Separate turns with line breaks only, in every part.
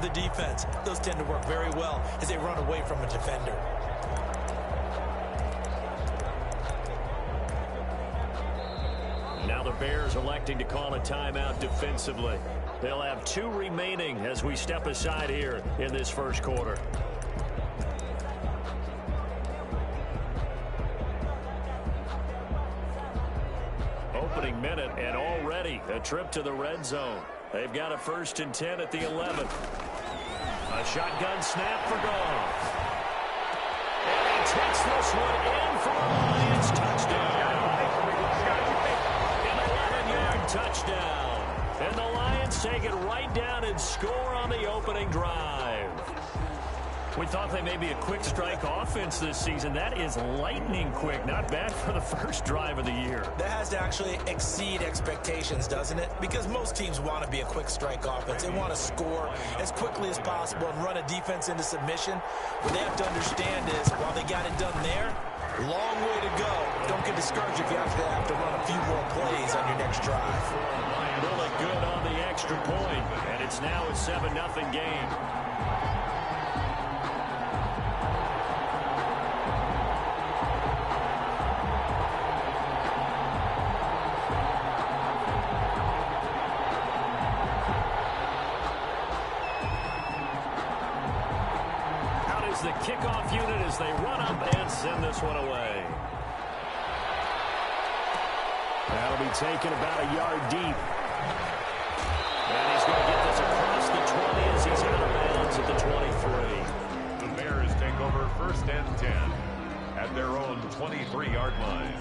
the defense. Those tend to work very well as they run away from a defender.
Now the Bears electing to call a timeout defensively. They'll have 2 remaining as we step aside here in this first quarter. Opening minute, and already a trip to the red zone. They've got a 1st and 10 at the 11. A shotgun snap for Goff. And he takes this one in for a Lions touchdown. An 11-yard touchdown. And the Lions take it right down and score on the opening drive. We thought they may be a quick strike offense this season. That is lightning quick. Not bad for the first drive of the year.
That has to actually exceed expectations, doesn't it? Because most teams want to be a quick strike offense. They want to score as quickly as possible and run a defense into submission. What they have to understand is, while they got it done there, long way to go. Don't get discouraged if you have to run a few more plays on your next drive.
Really good on the extra point, and it's now a 7-0 game. The kickoff unit as they run up and send this one away. That'll be taken about a yard deep. And he's going to get this across the 20 as he's out of bounds at the 23.
The Bears take over 1st and 10 at their own 23-yard line.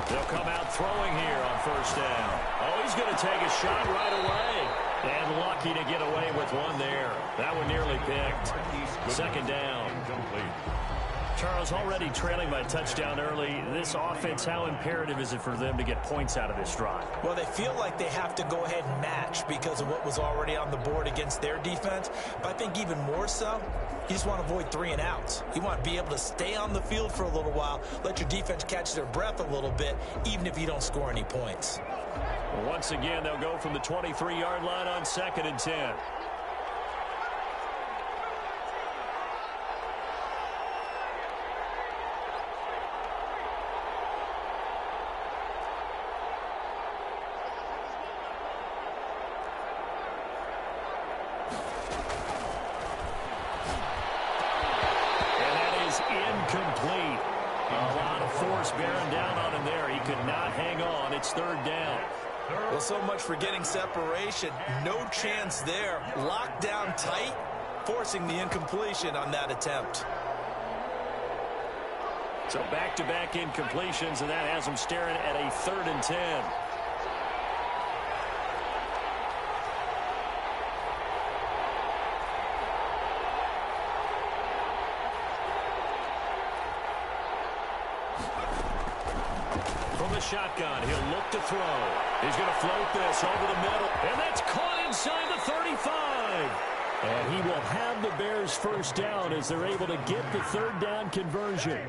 They'll come out throwing here on 1st down. Oh, he's going to take a shot right away. And lucky to get away with one there. That one nearly picked. 2nd down. Charles, already trailing by a touchdown early. This offense, how imperative is it for them to get points out of this drive?
Well, they feel like they have to go ahead and match because of what was already on the board against their defense. But I think even more so, you just want to avoid 3 and outs. You want to be able to stay on the field for a little while, let your defense catch their breath a little bit, even if you don't score any points.
Once again, they'll go from the 23-yard line on 2nd and 10. Incomplete. A lot of force bearing down on him there. He could not hang on. It's 3rd down.
Well, so much for getting separation. No chance there. Locked down tight, forcing the incompletion on that attempt.
So back-to-back incompletions, and that has him staring at a 3rd and 10. Shotgun. He'll look to throw. He's going to float this over the middle. And that's caught inside the 35. And he will have the Bears 1st down as they're able to get the 3rd down conversion.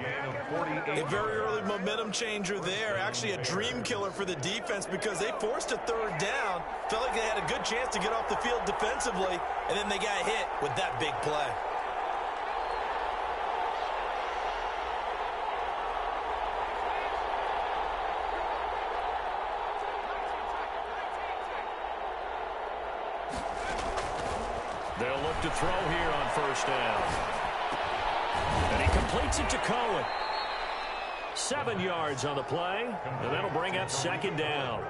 A very early momentum changer there. Actually a dream killer for the defense because they forced a 3rd down. Felt like they had a good chance to get off the field defensively. And then they got hit with that big play.
They'll look to throw here on 1st down. And he completes it to Cohen. 7 yards on the play, and that'll bring up 2nd down.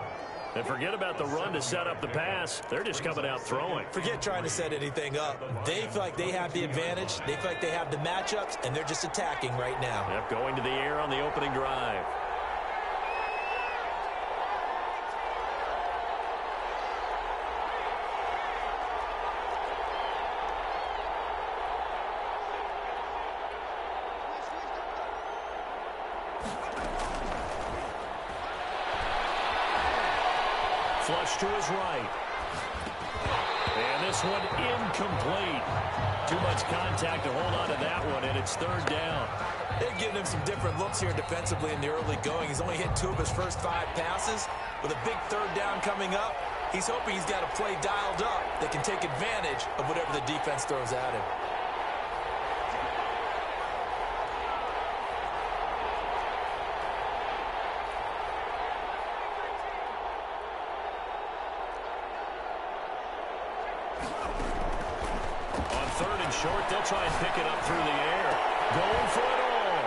And forget about the run to set up the pass. They're just coming out throwing.
Forget trying to set anything up. They feel like they have the advantage. They feel like they have the matchups, and they're just attacking right now.
Yep, going to the air on the opening drive. Flush to his right. And this one incomplete. Too much contact to hold on to that one, and it's third down.
They're giving him some different looks here defensively in the early going. He's only hit 2 of his first 5 passes. With a big third down coming up, he's hoping he's got a play dialed up that can take advantage of whatever the defense throws at him.
Short, they'll try and pick it up through the air. Going for it all.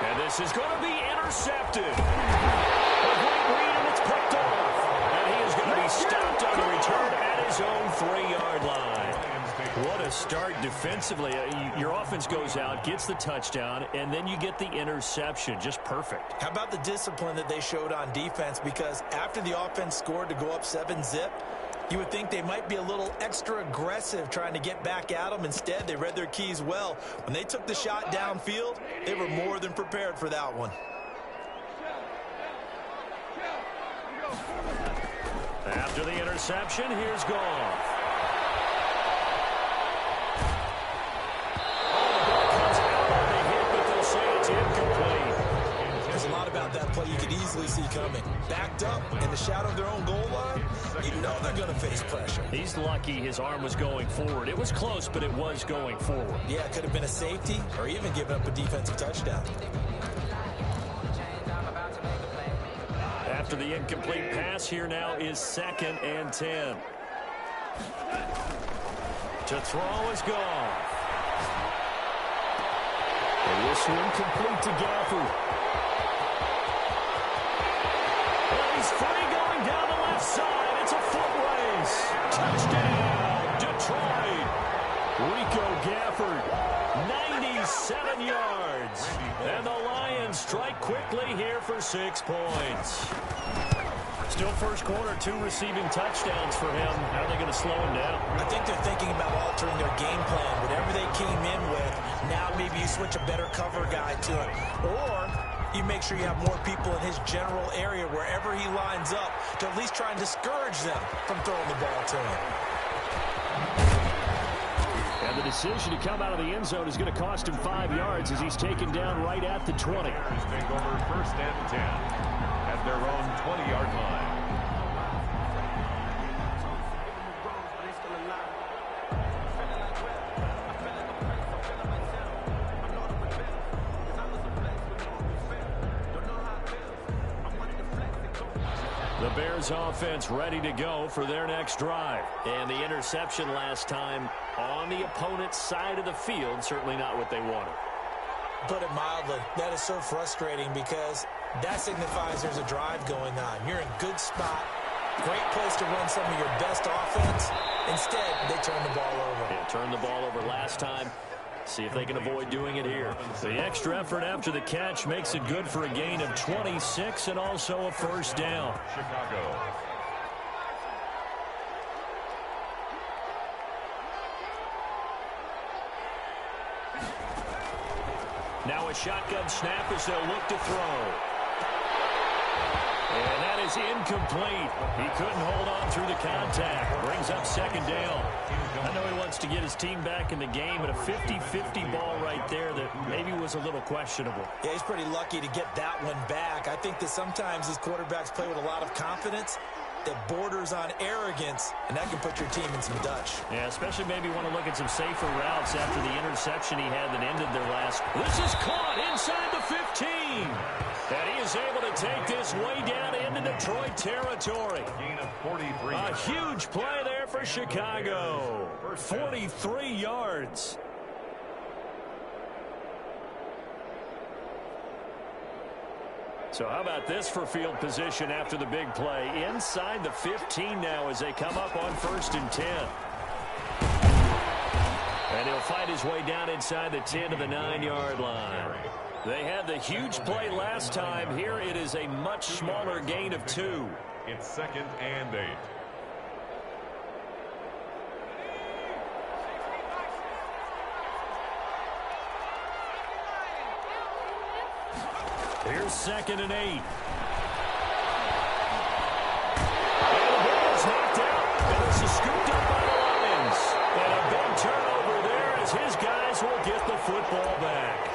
And this is going to be intercepted. A great read, and it's picked off. And he is going to be stopped on the return at his own 3-yard line. What a start defensively. Your offense goes out, gets the touchdown, and then you get the interception. Just perfect. How
about the discipline that they showed on defense? Because after the offense scored to go up 7-zip, you would think they might be a little extra aggressive trying to get back at them. Instead, they read their keys well. When they took the shot downfield, they were more than prepared for that one.
After the interception, here's Goff.
That play you could easily see coming. Backed up in the shadow of their own goal line, you know they're going to face pressure.
He's lucky his arm was going forward. It was close, but it was going forward.
Yeah, it could have been a safety or even given up a defensive touchdown.
After the incomplete pass, here now is 2nd and 10. To throw is Goff. And this one complete to Gafford. He's free going down the left side. It's a foot race. Touchdown, Detroit. Rico Gafford, 97 yards. And the Lions strike quickly here for 6 points. Still first quarter, 2 receiving touchdowns for him. How are they going to slow him down?
I think they're thinking about altering their game plan. Whatever they came in with, now maybe you switch a better cover guy to it. Or you make sure you have more people in his general area wherever he lines up to at least try and discourage them from throwing the ball to him.
And the decision to come out of the end zone is going to cost him 5 yards as he's taken down right at the 20.
Take over 1st and 10 at their own 20-yard line.
The Bears offense ready to go for their next drive. And the interception last time on the opponent's side of the field, certainly not what they wanted.
Put it mildly, that is so frustrating because that signifies there's a drive going on. You're in good spot, great place to run some of your best offense. Instead, they turn the ball over.
Yeah, turned the ball over last time. See if they can avoid doing it here. The extra effort after the catch makes it good for a gain of 26 and also a 1st down.
Chicago.
Now a shotgun snap as they'll look to throw. And that is incomplete. He couldn't hold on through the contact. Brings up 2nd down. I know he wants to get his team back in the game, but a 50-50 ball right there that maybe was a little questionable.
Yeah, he's pretty lucky to get that one back. I think that sometimes these quarterbacks play with a lot of confidence that borders on arrogance, and that can put your team in some Dutch.
Yeah, especially maybe want to look at some safer routes after the interception he had that ended their last. This is caught inside the 15. And he is able to take this way down into Detroit territory.
Gain of 43.
A huge play there for Chicago. 43 yards. So how about this for field position after the big play? Inside the 15 now as they come up on 1st and 10. And he'll fight his way down inside the 10 to the 9-yard line. They had the huge play last time. Here it is a much smaller gain of 2.
It's 2nd and 8.
Here's 2nd and 8. And the ball is knocked out. And this is scooped up by the Lions. And a big turnover there as his guys will get the football back.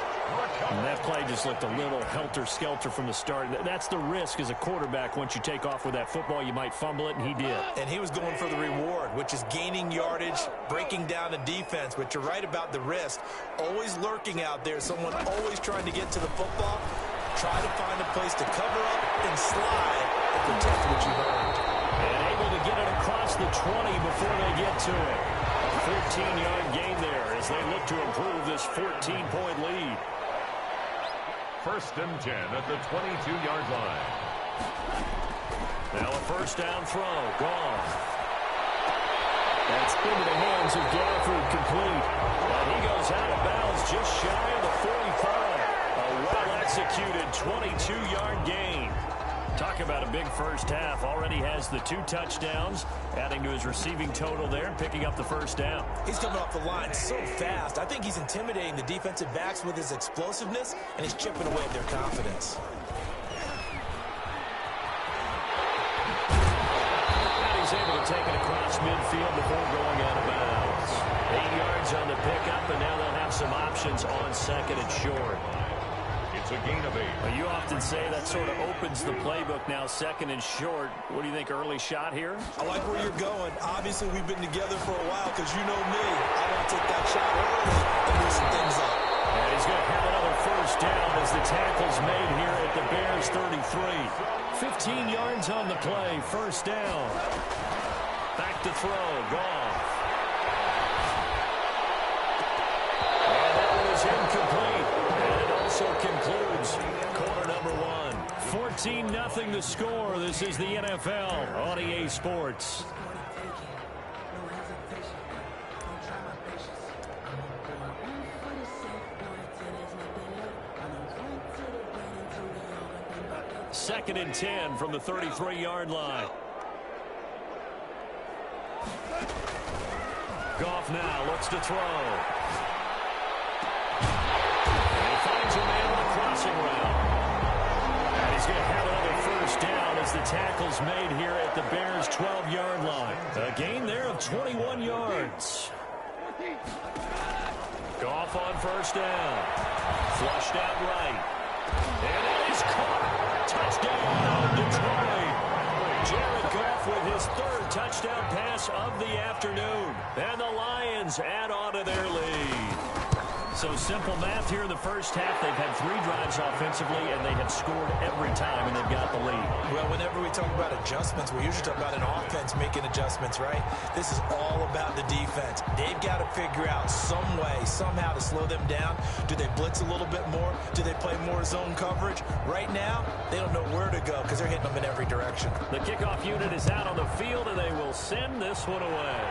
And that play just looked a little helter-skelter from the start. That's the risk as a quarterback. Once you take off with that football, you might fumble it, and he did.
And he was going for the reward, which is gaining yardage, breaking down the defense. But you're right about the risk. Always lurking out there, someone always trying to get to the football. Try to find a place to cover up and slide and protect what you earned.
And able to get it across the 20 before they get to it. A 14-yard gain there as they look to improve this 14-point lead.
1st and 10 at the 22-yard line.
Now a 1st down throw. Gone. That's into the hands of Gafford, complete. And he goes out of bounds just shy of the 45. A well-executed 22-yard gain. Talk about a big first half. Already has the 2 touchdowns, adding to his receiving total there and picking up the 1st down.
He's coming off the line so fast. I think he's intimidating the defensive backs with his explosiveness, and he's chipping away at their confidence.
And he's able to take it across midfield before going out of bounds. 8 yards on the pickup, and now they'll have some options on 2nd and short.
It's a gain of 8.
Well, you often say that sort of opens the playbook now, 2nd and short. What do you think, early shot here?
I like where you're going. Obviously, we've been together for a while because you know me. I want to take that shot early and loosen things up.
And he's going to have another 1st down as the tackle's made here at the Bears 33. 15 yards on the play, 1st down. Back to throw, Goff. And that one is incomplete. And it also concludes quarter number 1. 14-0 the score. This is the NFL on EA Sports. Second and 10 from the 33-yard line. Goff now looks to throw. And he finds a man on a crossing route. And he's going to have another 1st down as the tackle's made here at the Bears' 12-yard line. A gain there of 21 yards. Goff on 1st down. Flushed out right. And it is caught. Touchdown, Detroit. Jared Goff with his 3rd touchdown pass of the afternoon. And the Lions add on to their lead. So simple math here in the first half. They've had 3 drives offensively, and they have scored every time, and they've got the lead.
Well, whenever we talk about adjustments, we usually talk about an offense making adjustments, right? This is all about the defense. They've got to figure out some way, somehow to slow them down. Do they blitz a little bit more? Do they play more zone coverage? Right now, they don't know where to go because they're hitting them in every direction.
The kickoff unit is out on the field, and they will send this one away.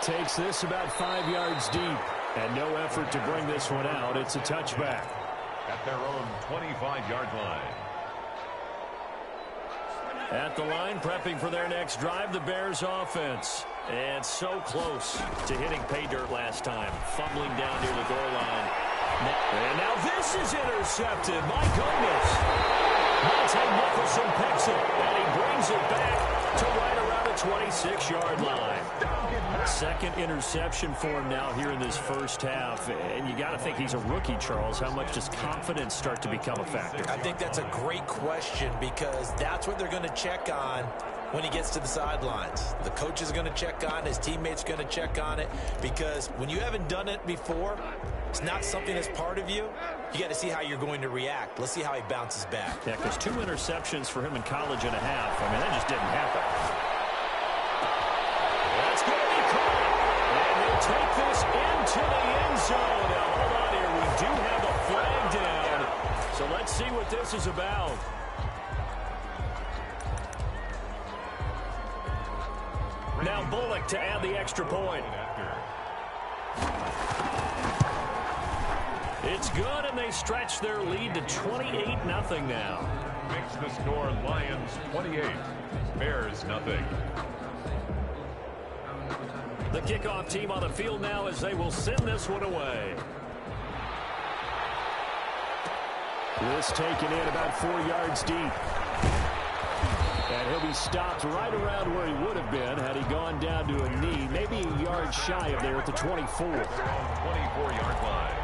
Takes this about 5 yards deep. And no effort to bring this one out. It's a touchback.
At their own 25-yard line.
At the line, prepping for their next drive, the Bears offense. And so close to hitting pay dirt last time. Fumbling down near the goal line. And now this is intercepted. My goodness. Monte Nicholson picks it. And he brings it back to right around the 26-yard line. 2nd interception for him now here in this first half. And you got to think he's a rookie, Charles. How much does confidence start to become a factor?
I think that's a great question because that's what they're going to check on when he gets to the sidelines. The coach is going to check on it. His teammates are going to check on it because when you haven't done it before, it's not something that's part of you. You got to see how you're going to react. Let's see how he bounces back.
Yeah, because 2 interceptions for him in college and a half. I mean, that just didn't happen. That's going to be caught. And he'll take this into the end zone. Now, hold on here. We do have a flag down. So Let's see what this is about. Now Bullock to add the extra point. It's good, and they stretch their lead to 28-0 now.
Makes the score Lions 28, Bears nothing.
The kickoff team on the field now as they will send this one away. This taken in about 4 yards deep. And he'll be stopped right around where he would have been had he gone down to a knee, maybe a yard shy of there at the 24.
24-yard line.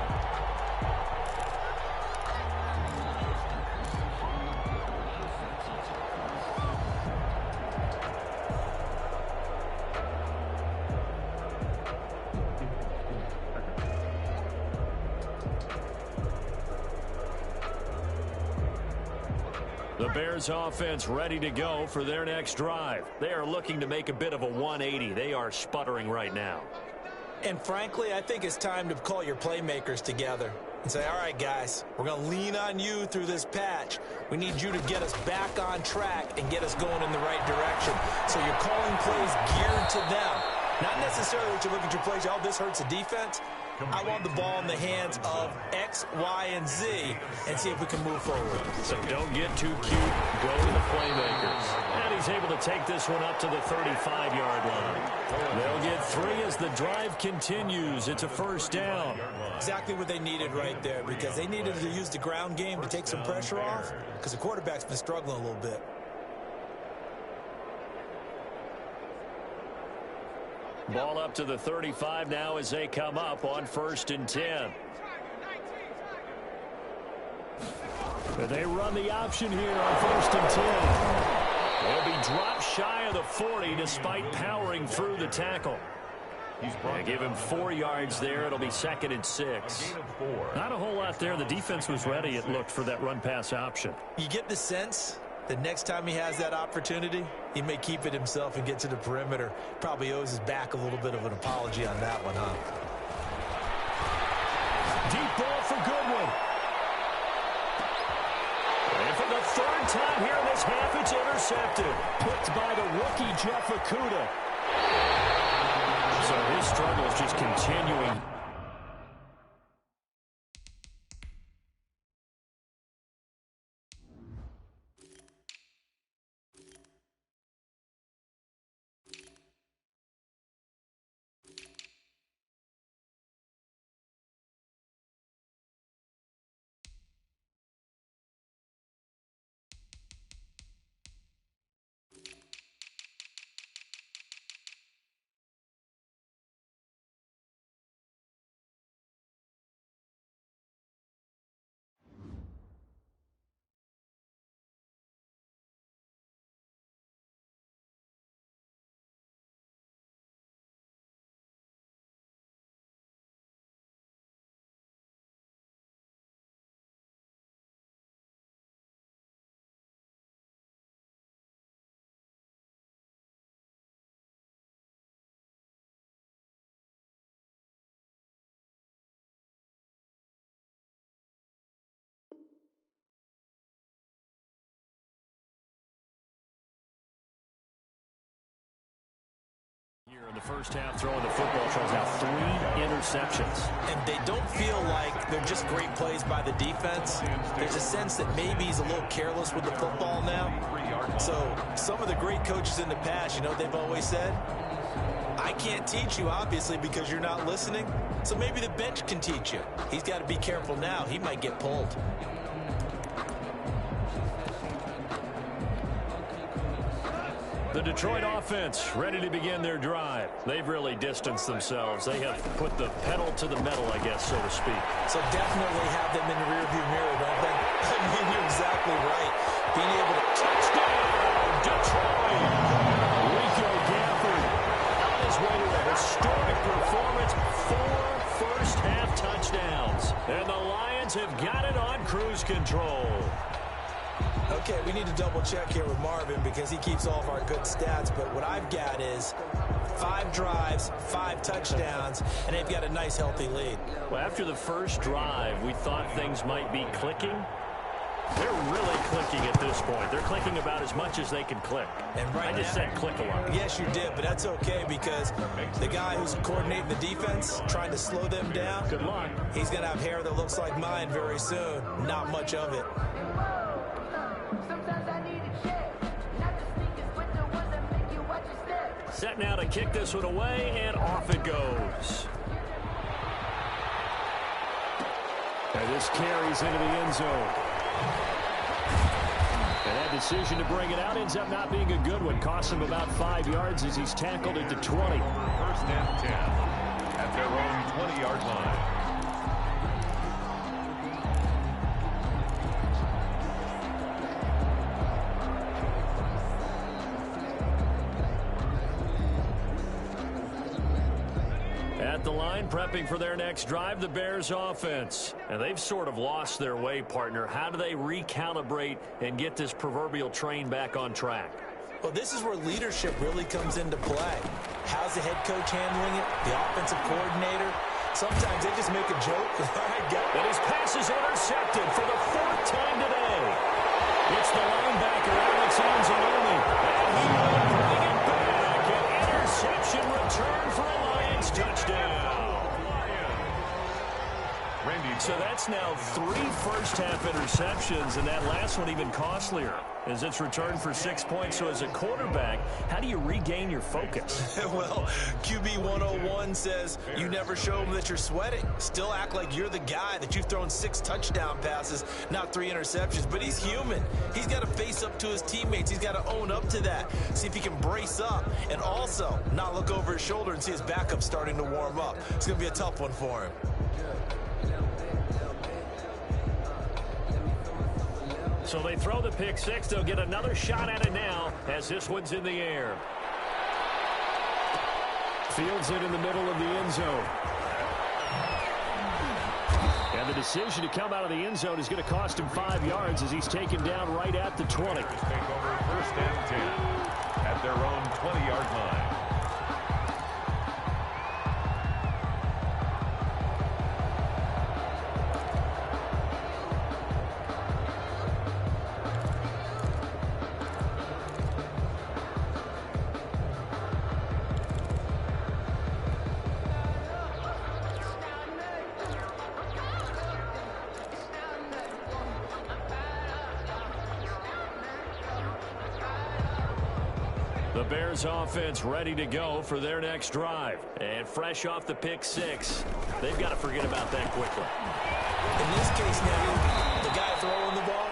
The Bears offense ready to go for their next drive. They are looking to make a bit of a 180. They are sputtering right now.
And frankly, I think it's time to call your playmakers together and say, all right, guys, we're going to lean on you through this patch. We need you to get us back on track and get us going in the right direction. So you're calling plays geared to them. Not necessarily that you look at your plays, oh, this hurts the defense. I want the ball in the hands of X, Y, and Z and see if we can move forward.
So don't get too cute. Go to the playmakers. And he's able to take this one up to the 35-yard line. They'll get 3 as the drive continues. It's a first down.
Exactly what they needed right there, because they needed to use the ground game to take some pressure off, because the quarterback's been struggling a little bit.
Ball up to the 35 now as they come up on 1st and 10. They run the option here on 1st and 10. They'll be dropped shy of the 40 despite powering through the tackle. They give him 4 yards there. It'll be 2nd and 6. Not a whole lot there. The defense was ready, it looked, for that run-pass option.
You get the sense the next time he has that opportunity, he may keep it himself and get to the perimeter. Probably owes his back a little bit of an apology on that one, huh?
Deep ball for Goodwin. And for the 3rd time here in this half, it's intercepted. Picked by the rookie, Jeff Okudah. So his struggle is just continuing. Here in the first half, throwing the football, throws out 3 interceptions.
And they don't feel like they're just great plays by the defense. There's a sense that maybe he's a little careless with the football now. So some of the great coaches in the past, you know, they've always said, I can't teach you, obviously, because you're not listening. So maybe the bench can teach you. He's got to be careful now. He might get pulled.
The Detroit offense ready to begin their drive. They've really distanced themselves. They have put the pedal to the metal, I guess, so to speak.
So definitely have them in the rearview mirror, don't they? I mean, you're exactly right. Being able to touchdown, Detroit.
Rico Gafford on his way to a historic performance. 4 first-half touchdowns. And the Lions have got it on cruise control.
Okay, we need to double check here with Marvin because he keeps all of our good stats, but what I've got is 5 drives, 5 touchdowns, and they've got a nice, healthy lead.
Well, after the first drive, we thought things might be clicking. They're really clicking at this point. They're clicking about as much as they can click.
And right
I just said click a lot.
Yes, you did, but that's okay because the guy who's coordinating the defense, trying to slow them down,
Good luck.
he's going to have hair that looks like mine very soon. Not much of it.
Set now to kick this one away, and off it goes. And this carries into the end zone. And that decision to bring it out ends up not being a good one. Costs him about 5 yards as he's tackled at the 20.
First and 10 at their own 20-yard line.
At the line, prepping for their next drive, the Bears offense. And they've sort of lost their way, partner. How do they recalibrate and get this proverbial train back on track?
Well, this is where leadership really comes into play. How's the head coach handling it? The offensive coordinator? Sometimes they just make a joke. All right, guys.
And his pass is intercepted for the 4th time today. It's the linebacker, Alex Anzalone. And he will bring it back. An interception return for a Lions touchdown. So that's now 3 first-half interceptions, and that last one even costlier as it's returned for 6 points. So as a quarterback, how do you regain your focus?
Well, QB 101 says you never show them that you're sweating. Still act like you're the guy, that you've thrown 6 touchdown passes, not 3 interceptions. But he's human. He's got to face up to his teammates. He's got to own up to that. See if he can brace up and also not look over his shoulder and see his backup starting to warm up. It's going to be a tough one for him.
So they throw the pick 6. They'll get another shot at it now as this one's in the air. Fields it in the middle of the end zone. And the decision to come out of the end zone is going to cost him 5 yards as he's taken down right at the 20.
Take over first and 10 at their own 20-yard line.
The Bears offense ready to go for their next drive. And fresh off the pick 6, they've got to forget about that quickly.
In this case now, the guy throwing the ball,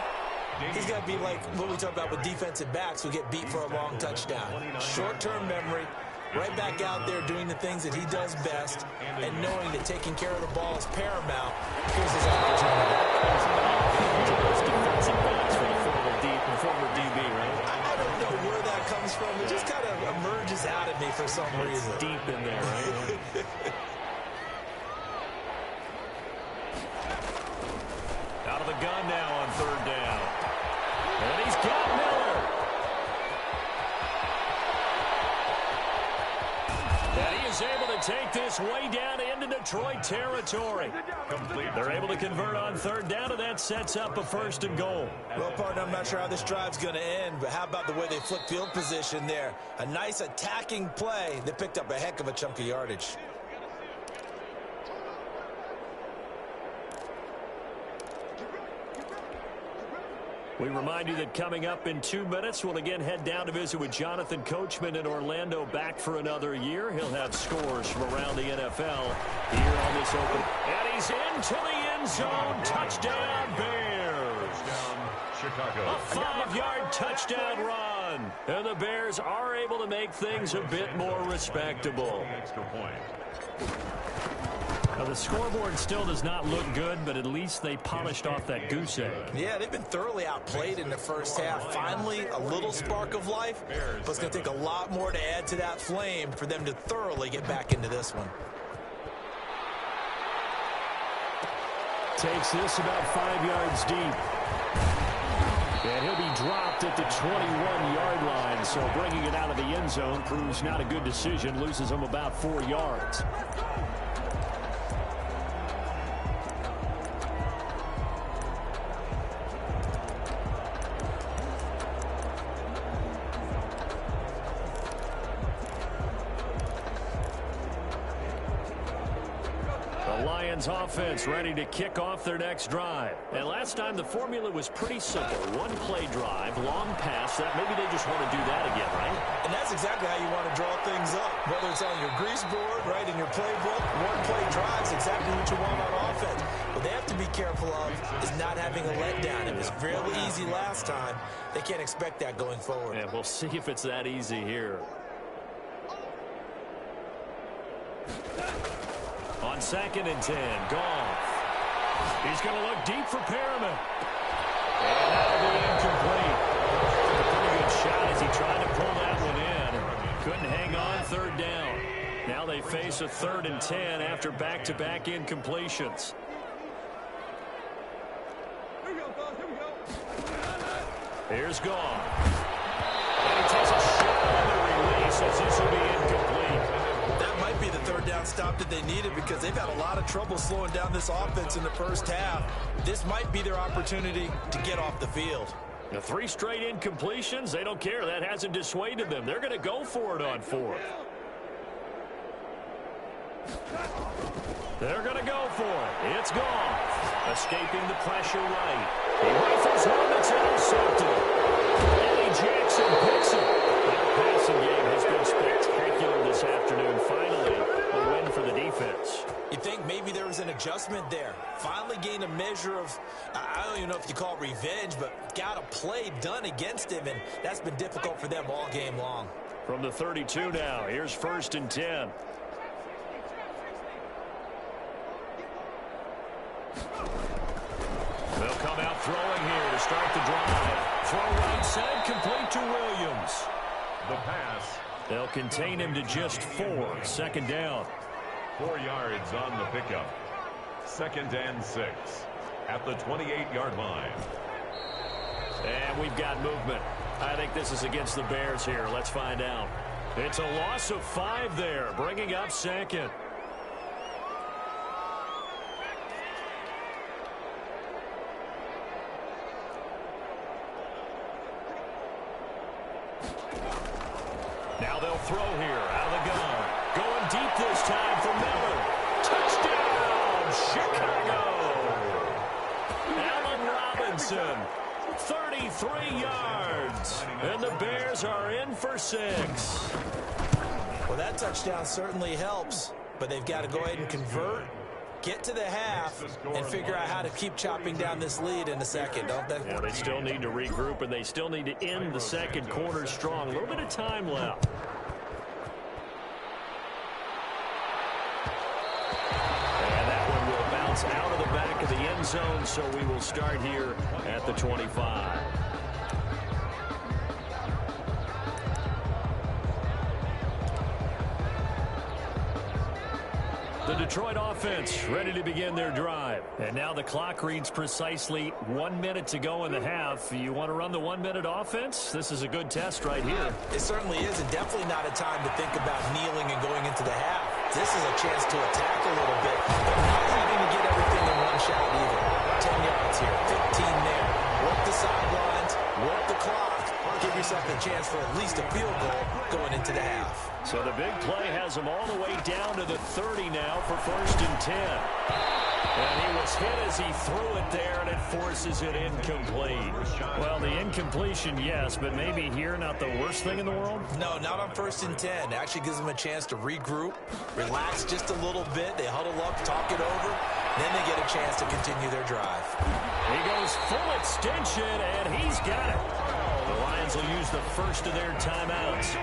he's got to be like what we talk about with defensive backs who get beat for a long touchdown. Short-term memory, right back out there doing the things that he does best, and knowing that taking care of the ball is paramount. Here's his opportunity.
Defensive backs for the former DB, right?
I don't know where that comes from. It just kind of emerges out of me for some reason.
Deep in there, right? Out of the gun now on 3rd down. And he's got Miller. And he is able to take this way down into Detroit territory. They're able to convert on 3rd down, and that sets up a 1st and goal.
Well, partner, I'm not sure how this drive's going to end, but how about the way they flip field position there? A nice attacking play that picked up a heck of a chunk of yardage.
We remind you that coming up in 2 minutes, we'll again head down to visit with Jonathan Coachman in Orlando, back for another year. He'll have scores from around the NFL here on this open. And he's into the end zone. Touchdown, Bears.
Touchdown, Chicago.
A 5-yard touchdown run. And the Bears are able to make things a bit more respectable.
Extra point.
Now, the scoreboard still does not look good, but at least they polished off that goose egg.
Yeah, they've been thoroughly outplayed in the first half. Finally, a little spark of life, but it's going to take a lot more to add to that flame for them to thoroughly get back into this one.
Takes this about 5 yards deep. And he'll be dropped at the 21-yard line, so bringing it out of the end zone proves not a good decision. Loses him about 4 yards. Dan's offense ready to kick off their next drive. And last time the formula was pretty simple. One play drive, long pass. That maybe they just want to do that again, right?
And that's exactly how you want to draw things up. Whether it's on your grease board, right, in your playbook, one play drive is exactly what you want on offense. What they have to be careful of is not having a letdown. It was fairly easy last time. They can't expect that going forward.
And we'll see if it's that easy here. On 2nd and 10, Goff. He's going to look deep for Perriman. And that'll be incomplete. A pretty good shot as he tried to pull that one in. Couldn't hang on 3rd down. Now they face a 3rd and 10 after back-to-back incompletions. Here's Goff. And he takes a shot on the release as this will be incomplete.
That might be the 3rd down stop that they needed because they've had a lot of trouble slowing down this offense in the first half. This might be their opportunity to get off the field.
The 3 straight incompletions, they don't care. That hasn't dissuaded them. They're going to go for it on 4th. They're going to go for it. It's Goff. Escaping the pressure right. He rifles one that's intercepted. Eddie Jackson picks it. That passing game has been spectacular this afternoon. Finally, a win for the defense.
You think maybe there was an adjustment there. Finally gained a measure of, I don't even know if you call it revenge, but got a play done against him, and that's been difficult for them all game long.
From the 32 now, here's 1st and 10. They'll come out throwing here to start the drive. Throw right side, complete to Williams.
The pass.
They'll contain him to just 4. 2nd down.
4 yards on the pickup. 2nd and 6 at the 28-yard line.
And we've got movement. I think this is against the Bears here. Let's find out. It's a loss of 5 there, bringing up 2nd. Now they'll throw here out of the gun. Going deep this time for Miller. Touchdown, Chicago. Allen Robinson, 33 yards. And the Bears are in for 6.
Well, that touchdown certainly helps, but they've got to go ahead and convert, get to the half, and figure out how to keep chopping down this lead in the second, don't they?
Yeah, they still need to regroup, and they still need to end the second quarter strong. A little bit of time left. And that one will bounce out of the back of the end zone, so we will start here at the 25. The Detroit offense ready to begin their drive. And now the clock reads precisely 1 minute to go in the half. You want to run the 1-minute offense? This is a good test right here.
It certainly is, and definitely not a time to think about kneeling and going into the half. This is a chance to attack a little bit, but not having to get everything in one shot either. 10 yards here, 15 there. Work the sidelines, work the clock. Give yourself a chance for at least a field goal going into the half.
So the big play has him all the way down to the 30 now for 1st and 10. And he was hit as he threw it there, and it forces it incomplete. Well, the incompletion, yes, but maybe here not the worst thing in the world?
No, not on 1st and 10. It actually gives them a chance to regroup, relax just a little bit. They huddle up, talk it over. Then they get a chance to continue their drive.
He goes full extension, and he's got it. The Lions will use the first of their timeouts,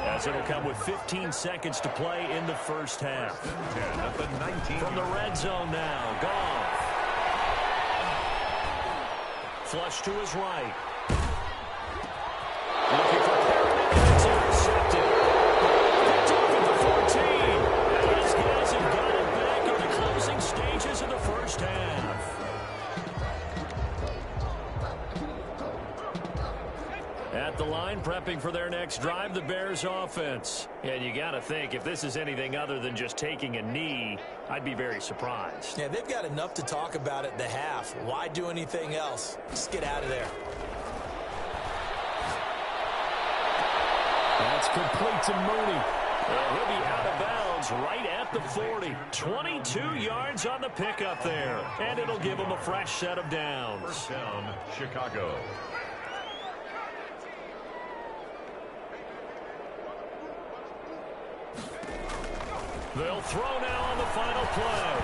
as it'll come with 15 seconds to play in the first half. From the red zone now, Goff. Flush to his right. Looking for Perriman, and it's intercepted. Picked off at the 14. And these guys have got it back in the closing stages of the first half. At the line, prepping for their next drive, the Bears offense. And you got to think, if this is anything other than just taking a knee, I'd be very surprised.
Yeah, they've got enough to talk about at the half. Why do anything else? Just get out of there.
That's complete to Mooney. Well, he'll be out of bounds fields right at the 40. 22 yards on the pickup there. And it'll give them a fresh set of downs.
First down, Chicago.
They'll throw now on the final play.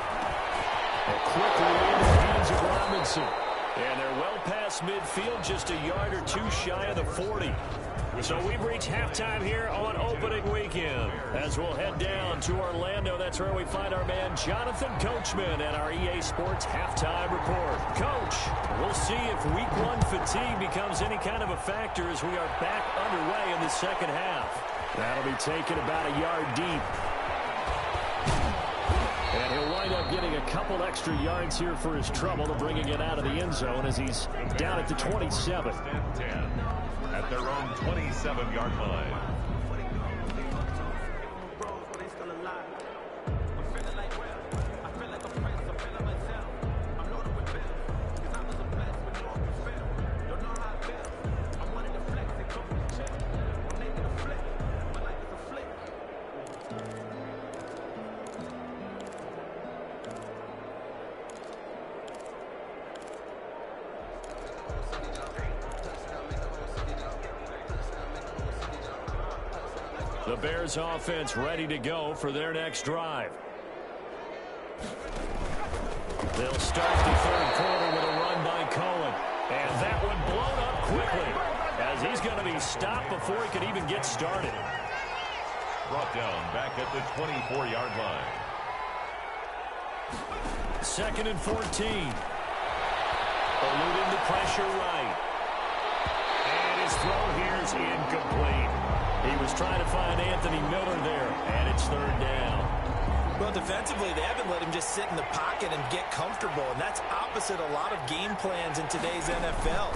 And quickly into the hands of Robinson. And they're well past midfield, just a yard or two shy of the 40. So we've reached halftime here on opening weekend. As we'll head down to Orlando, that's where we find our man Jonathan Coachman at our EA Sports Halftime Report. Coach, we'll see if Week 1 fatigue becomes any kind of a factor as we are back underway in the second half. That'll be taken about a yard deep. And he'll wind up getting a couple extra yards here for his trouble to bringing it out of the end zone as he's down at the 27.
10 at their own 27-yard line.
The Bears offense ready to go for their next drive. They'll start the third quarter with a run by Cohen. And that one blown up quickly as he's going to be stopped before he could even get started.
Brought down back at the 24-yard line.
2nd and 14. Eluding the pressure right. And his throw here is incomplete. He was trying to find Anthony Miller there, and it's third down.
Well, defensively, they haven't let him just sit in the pocket and get comfortable, and that's opposite a lot of game plans in today's NFL.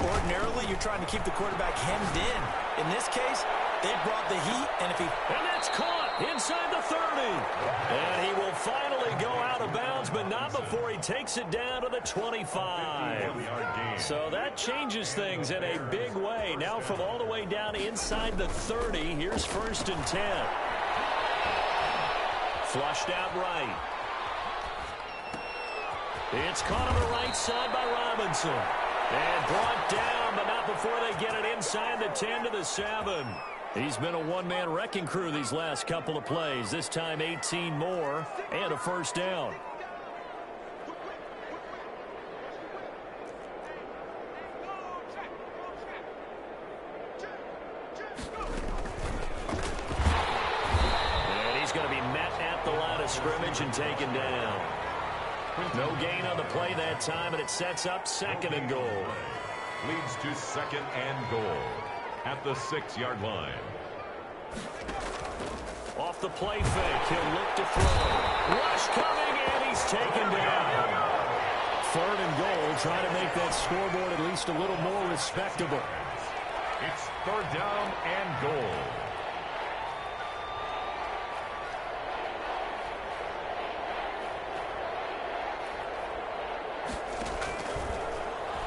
Ordinarily, you're trying to keep the quarterback hemmed in. In this case, they brought the heat, and
And that's caught inside the 30. And he will finally go out of bounds, but not before he takes it down to the 25. So that changes things in a big way. Now from all the way down inside the 30, here's 1st and 10. Flushed out right. It's caught on the right side by Robinson. And brought down, but not before they get it inside the 10 to the 7. He's been a one-man wrecking crew these last couple of plays. This time 18 more and a first down. And he's going to be met at the line of scrimmage and taken down. No gain on the play that time, and it sets up 2nd and goal.
Leads to 2nd and goal at the 6-yard line.
Off the play fake, he'll look to throw. Rush coming, and he's taken down. 3rd and goal, trying to make that scoreboard at least a little more respectable.
It's 3rd down and goal.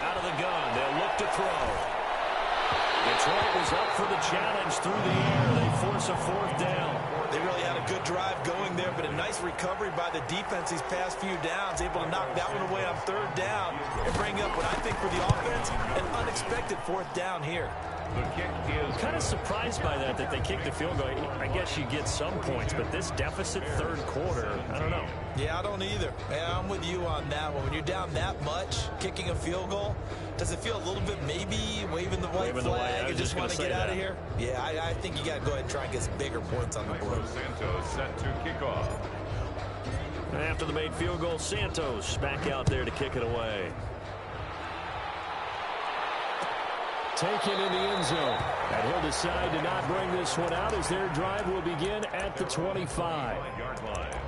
Out of the gun, they'll look to throw. Detroit was up for the challenge through the air. They force a 4th down.
They really had a good drive going there, but a nice recovery by the defense these past few downs, able to knock that one away on 3rd down and bring up what I think for the offense, an unexpected 4th down here.
The kick is
Kind of surprised by that they kicked the field goal. I guess you get some points, but this deficit 3rd quarter, I don't know.
Yeah, I don't either. Yeah, I'm with you on that one. When you're down that much, kicking a field goal, does it feel a little bit maybe waving the white flag and just want to get out of here? Yeah, I think you got to go ahead and try and get some bigger points on the board.
Santos set to kick off.
After the made field goal, Santos back out there to kick it away. Taken in the end zone. And he'll decide to not bring this one out as their drive will begin at the 25-yard line.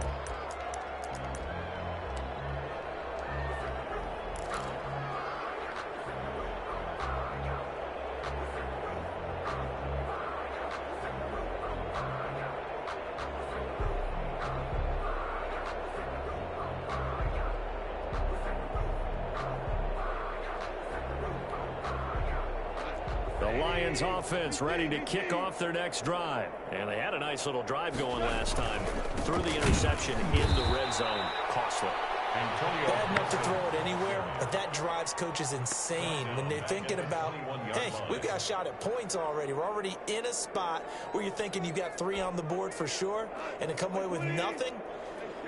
The Lions offense ready to kick off their next drive. And they had a nice little drive going last time. Threw the interception in the red zone. Costly.
Bad enough to throw it anywhere, but that drives coaches insane when they're thinking about, hey, we've got a shot at points already. We're already in a spot where you're thinking you've got 3 on the board for sure, and to come away with nothing,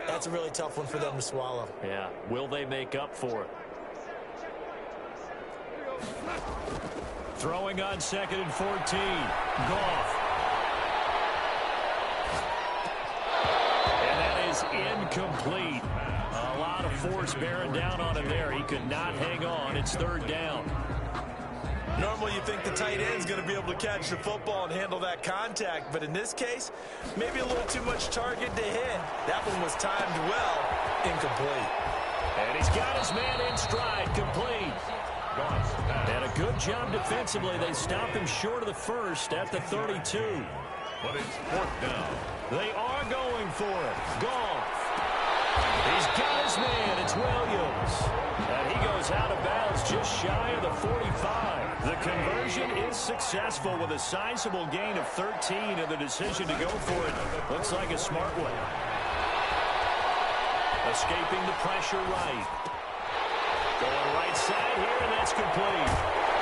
that's a really tough one for them to swallow.
Yeah, will they make up for it? Throwing on 2nd and 14. Goff. And that is incomplete. A lot of force bearing down on him there. He could not hang on. It's 3rd down.
Normally you think the tight end's going to be able to catch the football and handle that contact, but in this case, maybe a little too much target to hit. That one was timed well, incomplete.
And he's got his man in stride, complete. And a good job defensively. They stop him short of the first at the 32.
But it's 4th down.
They are going for it. Goff. He's got his man. It's Williams. And he goes out of bounds just shy of the 45. The conversion is successful with a sizable gain of 13, and the decision to go for it looks like a smart one. Escaping the pressure right. Going right side here, and that's complete.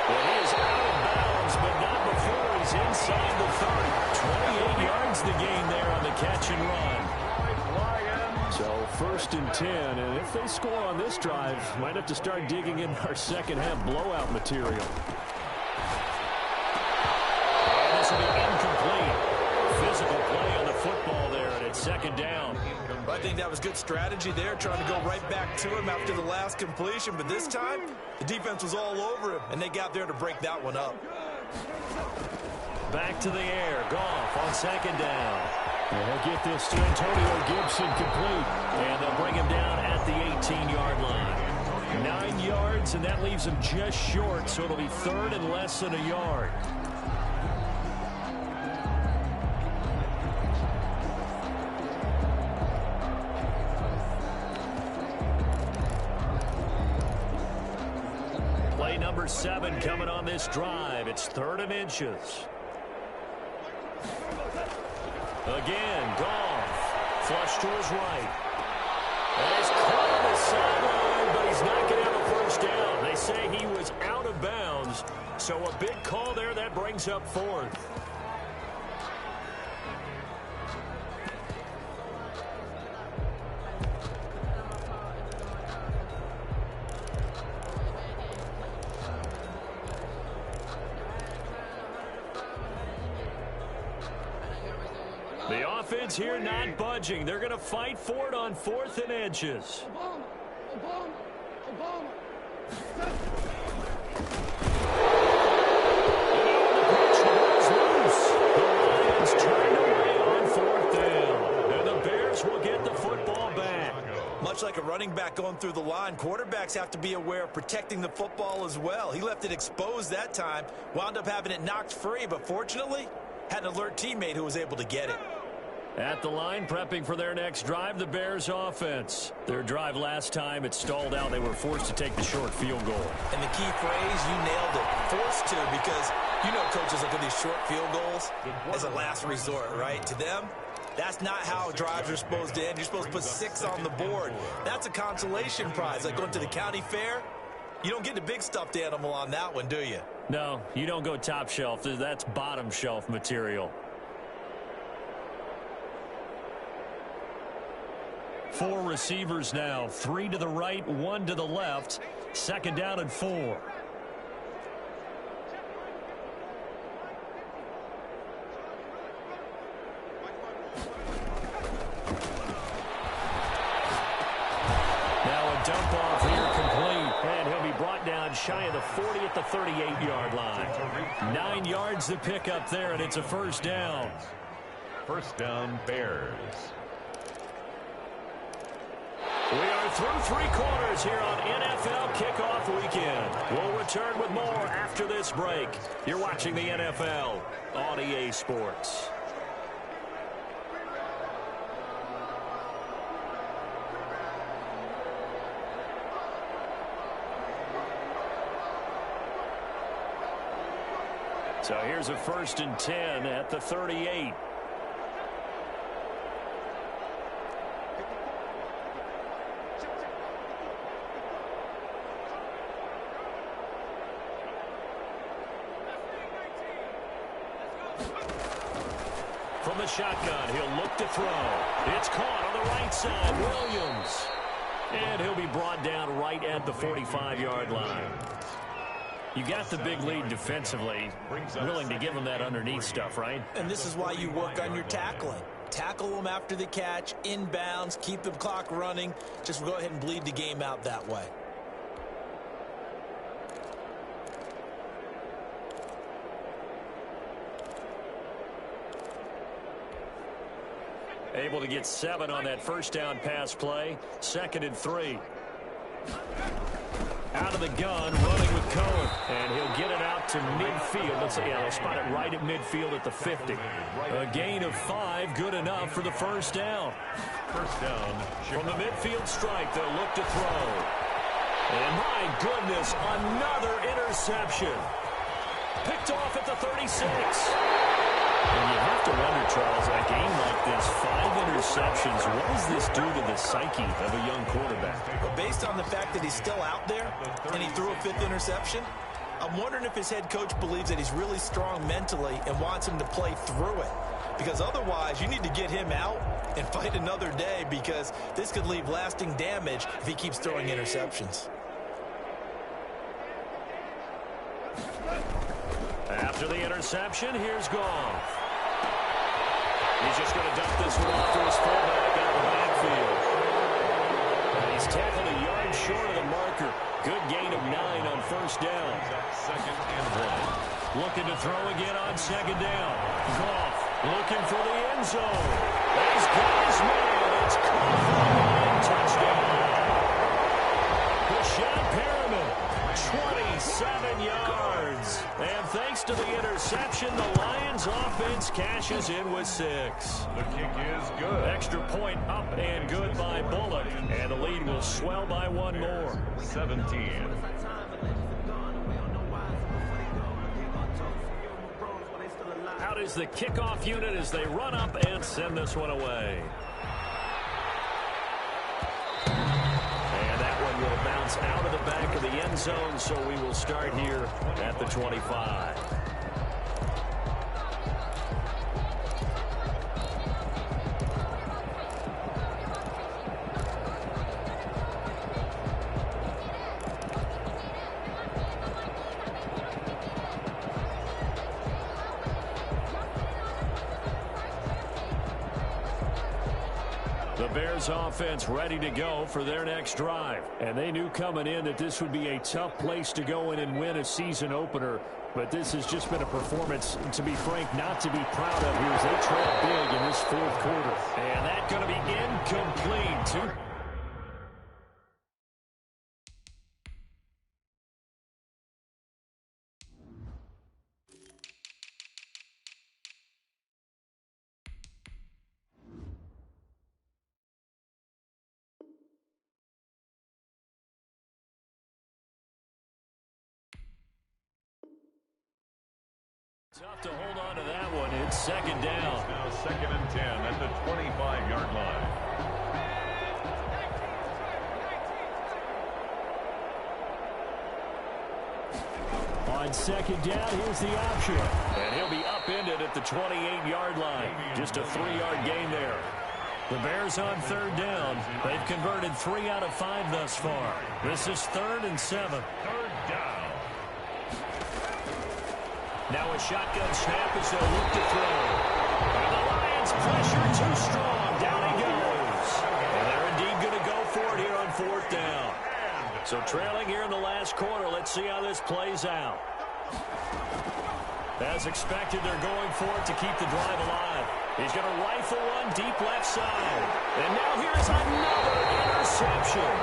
Well, he is out of bounds, but not before he's inside the 30. 28 yards the gain there on the catch and run. So 1st and 10, and if they score on this drive, might have to start digging in our second half blowout material. And this will be incomplete. Physical play on the football there, and it's 2nd down.
I think that was good strategy there, trying to go right back to him after the last completion. But this time, the defense was all over him, and they got there to break that one up.
Back to the air. Goff on 2nd down. And he'll get this to Antonio Gibson complete. And they'll bring him down at the 18-yard line. 9 yards, and that leaves him just short, so it'll be 3rd and less than a yard. Play number 7 coming on this drive. It's 3rd and inches. Again, Goff. Flush to his right. And he's caught on the sideline, but he's not going to have a first down. They say he was out of bounds, so a big call there that brings up 4th. The offense here not budging. They're going to fight for it on 4th and inches. And the Bears will get the football back.
Much like a running back going through the line, quarterbacks have to be aware of protecting the football as well. He left it exposed that time, wound up having it knocked free, but fortunately, had an alert teammate who was able to get it.
At the line, prepping for their next drive, the Bears offense. Their drive last time, it stalled out. They were forced to take the short field goal.
And the key phrase, you nailed it, forced to, because you know coaches look at these short field goals as a last resort, right? To them, that's not how drives are supposed to end. You're supposed to put 6 on the board. That's a consolation prize, like going to the county fair. You don't get the big stuffed animal on that one, do you?
No, you don't go top shelf. That's bottom shelf material. 4 receivers now. 3 to the right, 1 to the left. 2nd down and 4. Now a dump off here complete. And he'll be brought down shy of the 40 at the 38-yard line. 9 yards to pick up there, and it's a 1st down.
1st down, Bears.
We are through 3 quarters here on NFL Kickoff Weekend. We'll return with more after this break. You're watching the NFL on EA Sports. So here's a 1st and 10 at the 38. From the shotgun, he'll look to throw. It's caught on the right side. Williams. And he'll be brought down right at the 45-yard line. You got the big lead defensively. Willing to give him that underneath stuff, right?
And this is why you work on your tackling. Tackle them after the catch, inbounds, keep the clock running. Just go ahead and bleed the game out that way.
Able to get 7 on that first down pass play. 2nd and 3. Out of the gun, running with Kiln. And he'll get it out to midfield. They'll spot it right at midfield at the 50. A gain of 5, good enough for the first down.
First down.
From the midfield strike, they'll look to throw. And my goodness, another interception. Picked off at the 36. And you have to wonder, Charles, a game like this, 5 interceptions, what does this do to the psyche of a young quarterback?
Well, based on the fact that he's still out there and he threw a 5th interception, I'm wondering if his head coach believes that he's really strong mentally and wants him to play through it. Because otherwise, you need to get him out and fight another day, because this could leave lasting damage if he keeps throwing interceptions.
After the interception, here's Goff. He's just going to dump this one off to his fullback out of the backfield. And he's tackled a yard short of the marker. Good gain of 9 on first down.
2nd and 1.
Looking to throw again on 2nd down. Goff looking for the end zone. He's got his man. It's caught for a touchdown. Rashad Perriman, 27 yards. And thanks to the interception, the Lions offense cashes in with 6.
The kick is good.
Extra point up and good by Bullock. And the lead will swell by 1 more.
17.
Out is the kickoff unit as they run up and send this one away. And that one will bounce out of the back of the end zone, so we will start here at the 25. The Bears offense ready to go for their next drive. And they knew coming in that this would be a tough place to go in and win a season opener. But this has just been a performance, to be frank, not to be proud of here as they trail big in this 4th quarter. And that's going to be incomplete. Tough to hold on to that one. It's 2nd down.
It's now 2nd and 10 at the 25-yard line.
On 2nd down, here's the option. And he'll be upended at the 28-yard line. Just a 3-yard gain there. The Bears on 3rd down. They've converted 3 out of 5 thus far. This is 3rd and 7.
3rd down.
Now a shotgun snap as they'll look to throw. And the Lions pressure too strong. Down he goes. And they're indeed going to go for it here on 4th down. So trailing here in the last quarter. Let's see how this plays out. As expected, they're going for it to keep the drive alive. He's going to rifle one deep left side. And now here's another interception.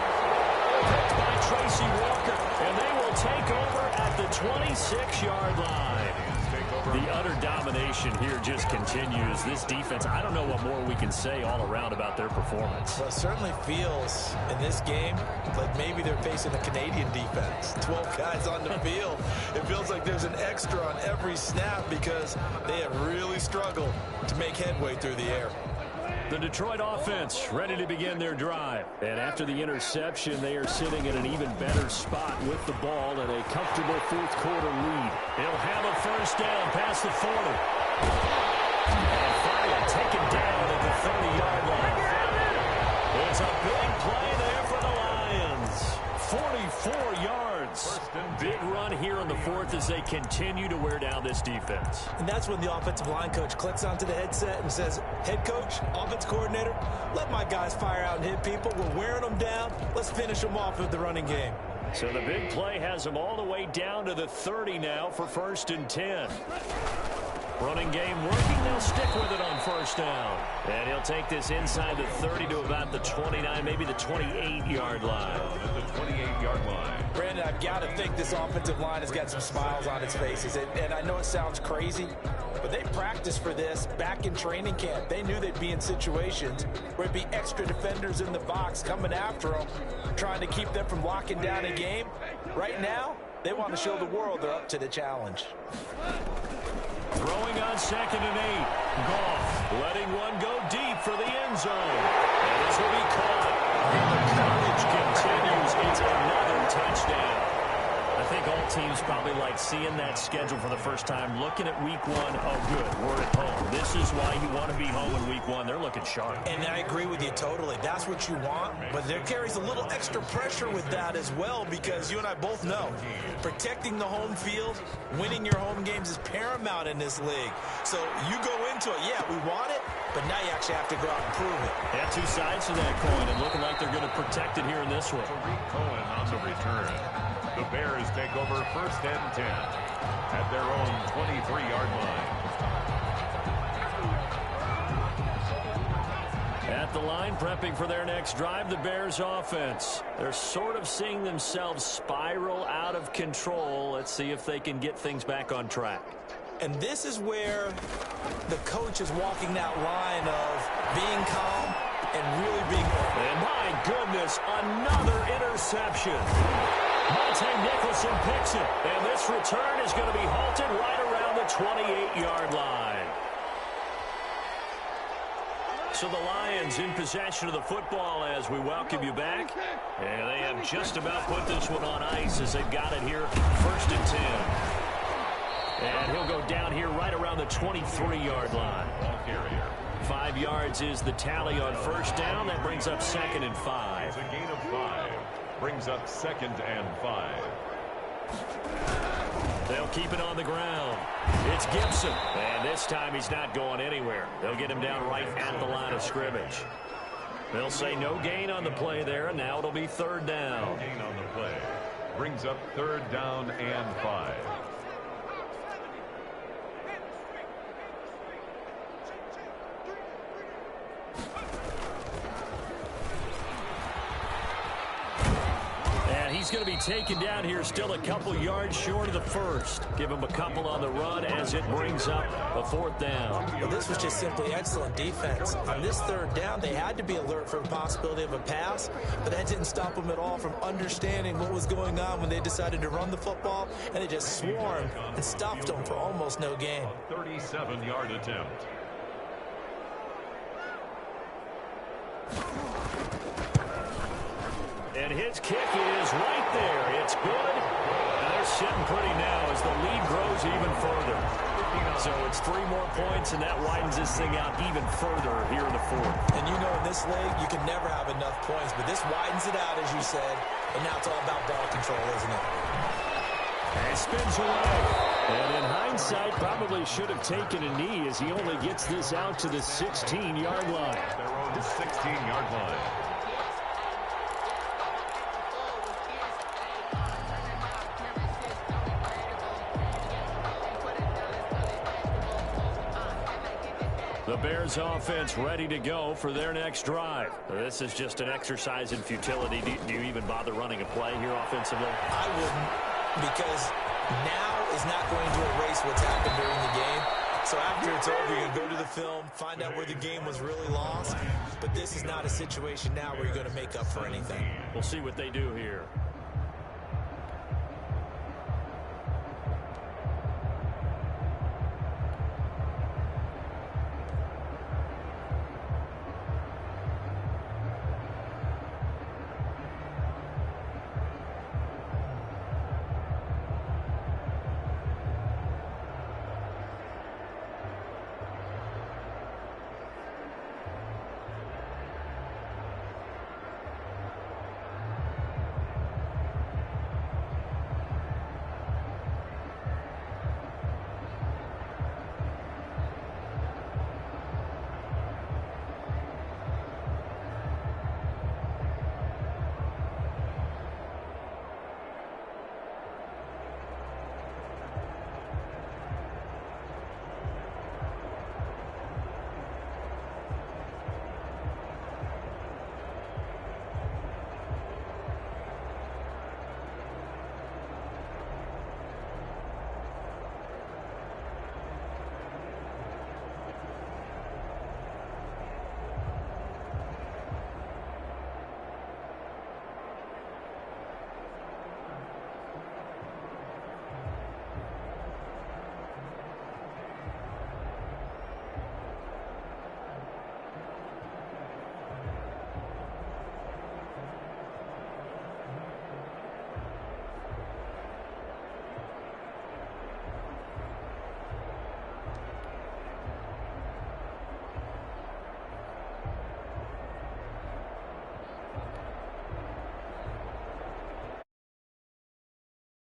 Picked by Tracy Walker. And they will take over at the 26-yard line.
Take over
The utter domination here just continues. This defense, I don't know what more we can say all around about their performance.
Well, it certainly feels in this game like maybe they're facing a Canadian defense. 12 guys on the field. It feels like there's an extra on every snap because they have really struggled to make headway through the air.
The Detroit offense ready to begin their drive. And after the interception, they are sitting in an even better spot with the ball and a comfortable fourth quarter lead. He'll have a first down past the 40. And finally taken down at the 30-yard line. It's a big play there for the Lions. 44 yards. Big run here in the fourth as they continue to wear down this defense.
And that's when the offensive line coach clicks onto the headset and says, head coach, offense coordinator, let my guys fire out and hit people. We're wearing them down. Let's finish them off with the running game.
So the big play has them all the way down to the 30 now for 1st and 10. Running game working. They'll stick with it on first down. And he'll take this inside the 30 to about the 29, maybe the 28-yard line.
At the 28-yard line.
Brandon, I've got to think this offensive line has got some smiles on its faces. And I know it sounds crazy, but they practiced for this back in training camp. They knew they'd be in situations where it'd be extra defenders in the box coming after them, trying to keep them from locking down a game. Right now, they want to show the world they're up to the challenge.
Throwing on 2nd and 8. Goff letting one go deep for the end zone. And this will be caught. And the coverage continues. It's another touchdown. I think all teams probably like seeing that schedule for the first time, looking at week 1. Oh, good, we're at home. This is why you want to be home in week 1. They're looking sharp.
And I agree with you totally. That's what you want, but there carries a little extra pressure with that as well because you and I both know protecting the home field, winning your home games is paramount in this league. So you go into it, yeah, we want it, but now you actually have to go out and prove it.
Yeah, two sides to that coin, and looking like they're going to protect it here in this one.
Cohen on the return. The Bears take over 1st and 10 at their own 23-yard line.
At the line, prepping for their next drive, the Bears offense. They're sort of seeing themselves spiral out of control. Let's see if they can get things back on track.
And this is where the coach is walking that line of being calm and really being...
And my goodness, another interception. Monte Nicholson picks it, and this return is going to be halted right around the 28-yard line. So the Lions in possession of the football as we welcome you back. And they have just about put this one on ice as they've got it here, 1st and 10. And he'll go down here right around the 23-yard line. 5 yards is the tally on first down. That brings up 2nd and 5.
It's a gain of 5. Brings up 2nd and 5.
They'll keep it on the ground. It's Gibson. And this time he's not going anywhere. They'll get him down right at the line of scrimmage. They'll say no gain on the play there, and now it'll be 3rd down.
No gain on the play. Brings up 3rd down and 5.
He's going to be taken down here, still a couple yards short of the first. Give him a couple on the run as it brings up a 4th down.
Well, this was just simply excellent defense. On this 3rd down, they had to be alert for the possibility of a pass, but that didn't stop them at all from understanding what was going on when they decided to run the football, and they just swarmed and stuffed them for almost no gain.
A 37-yard attempt.
And his kick is right there. It's good. And they're sitting pretty now as the lead grows even further. So it's 3 more points, and that widens this thing out even further here in the 4th.
And you know in this league, you can never have enough points, but this widens it out, as you said, and now it's all about ball control, isn't it?
And spins away. And in hindsight, probably should have taken a knee as he only gets this out to the 16-yard line.
Their own 16-yard line.
The Bears offense ready to go for their next drive. This is just an exercise in futility. Do you even bother running a play here offensively?
I wouldn't. because now is not going to erase what's happened during the game. So after it's over, you're going to go to the film, find out where the game was really lost. But this is not a situation now where you're going to make up for anything.
We'll see what they do here.